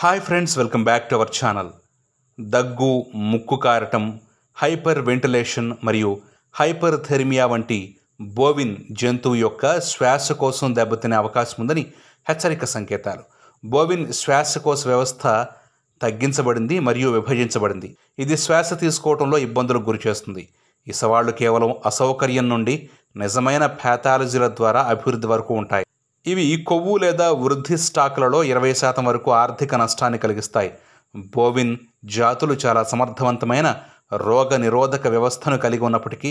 Hi friends, welcome back to our channel. దగ్గు, ముక్కు కారటం, hyper ventilation మరియు హైపర్ థెర్మియా వంటి బోవిన్ జంతువు యొక్క శ్వాసకోశం దెబ్బతినే అవకాశం ఉందని హెచ్చరిక సంకేతాలు. బోవిన్ శ్వాసకోశ వ్యవస్థ తగ్గించబడింది మరియు విభజించబడింది. ఇది శ్వాస తీసుకోవడంలో ఇబ్బందులకు గురిచేస్తుంది. ఈ సవాళ్లు కేవలం అసౌకర్యం నుండి నిజమైన ప్యాథాలజీల ద్వారా అభివృద్ధి వరకు ఉంటాయి. ఇవి కొవ్వు లేదా వృద్ధి స్టాకులలో 20% వరకు ఆర్థిక నష్టాన్ని కలిగిస్తాయి. బోవిన్ జాతులు చాలా సమర్థవంతమైన రోగ నిరోధక వ్యవస్థను కలిగి ఉన్నప్పటికీ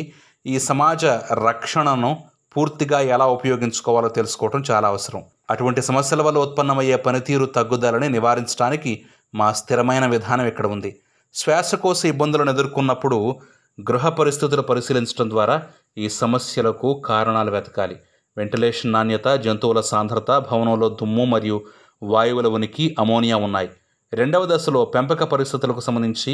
ఈ సమాజ రక్షణను పూర్తిగా ఎలా ఉపయోగించుకోవాలో తెలుసుకోవడం చాలా అవసరం. అటువంటి సమస్యల వల్ల ఉత్పన్నమయ్యే పనితీరు తగ్గుదలని నివారించడానికి మా స్థిరమైన విధానం ఇక్కడ ఉంది. శ్వాసకోశ ఇబ్బందులను ఎదుర్కొన్నప్పుడు గృహ పరిస్థితులు పరిశీలించడం ద్వారా ఈ సమస్యలకు కారణాలు వెతకాలి. వెంటిలేషన్ నాణ్యత, జంతువుల సాంద్రత, భవనంలో దుమ్ము మరియు వాయువుల ఉనికి, అమోనియా ఉన్నాయి. రెండవ దశలో పెంపక పరిస్థితులకు సంబంధించి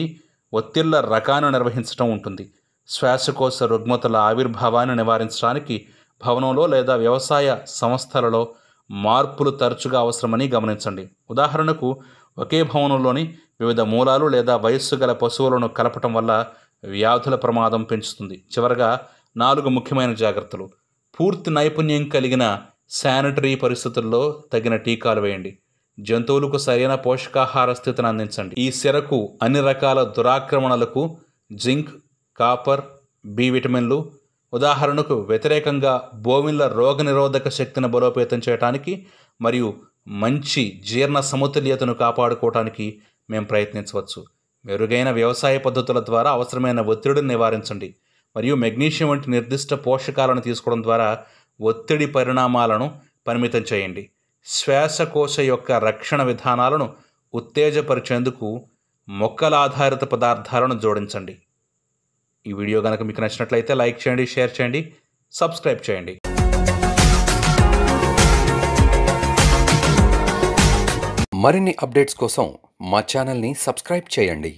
ఒత్తిళ్ల రకాన్ని నిర్వహించడం ఉంటుంది. శ్వాసకోశ రుగ్మతల ఆవిర్భావాన్ని నివారించడానికి భవనంలో లేదా వ్యవసాయ సంస్థలలో మార్పులు తరచుగా అవసరమని గమనించండి. ఉదాహరణకు, ఒకే భవనంలోని వివిధ మూలాలు లేదా వయస్సు గల పశువులను కలపటం వల్ల వ్యాధుల ప్రమాదం పెంచుతుంది. చివరగా 4 ముఖ్యమైన జాగ్రత్తలు. పూర్తి నైపుణ్యం కలిగిన శానిటరీ పరిస్థితుల్లో తగిన టీకాలు వేయండి. జంతువులకు సరైన పోషకాహార స్థితిని అందించండి. ఈ సిరకు అన్ని రకాల దురాక్రమణలకు జింక్, కాపర్, బి విటమిన్లు, ఉదాహరణకు వ్యతిరేకంగా బోవిన్ల రోగనిరోధక శక్తిని బలోపేతం చేయడానికి మరియు మంచి జీర్ణ సమతుల్యతను కాపాడుకోవడానికి మేము ప్రయత్నించవచ్చు. మెరుగైన వ్యవసాయ పద్ధతుల ద్వారా అవసరమైన ఒత్తిడిని నివారించండి మరియు మెగ్నీషియం వంటి నిర్దిష్ట పోషకాలను తీసుకోవడం ద్వారా ఒత్తిడి పరిణామాలను పరిమితం చేయండి. శ్వాసకోశ యొక్క రక్షణ విధానాలను ఉత్తేజపరిచేందుకు మొక్కల ఆధారిత పదార్థాలను జోడించండి. ఈ వీడియో కనుక మీకు నచ్చినట్లయితే లైక్ చేయండి, షేర్ చేయండి, సబ్స్క్రైబ్ చేయండి. మరిన్ని అప్డేట్స్ కోసం మా ఛానల్ని సబ్స్క్రైబ్ చేయండి.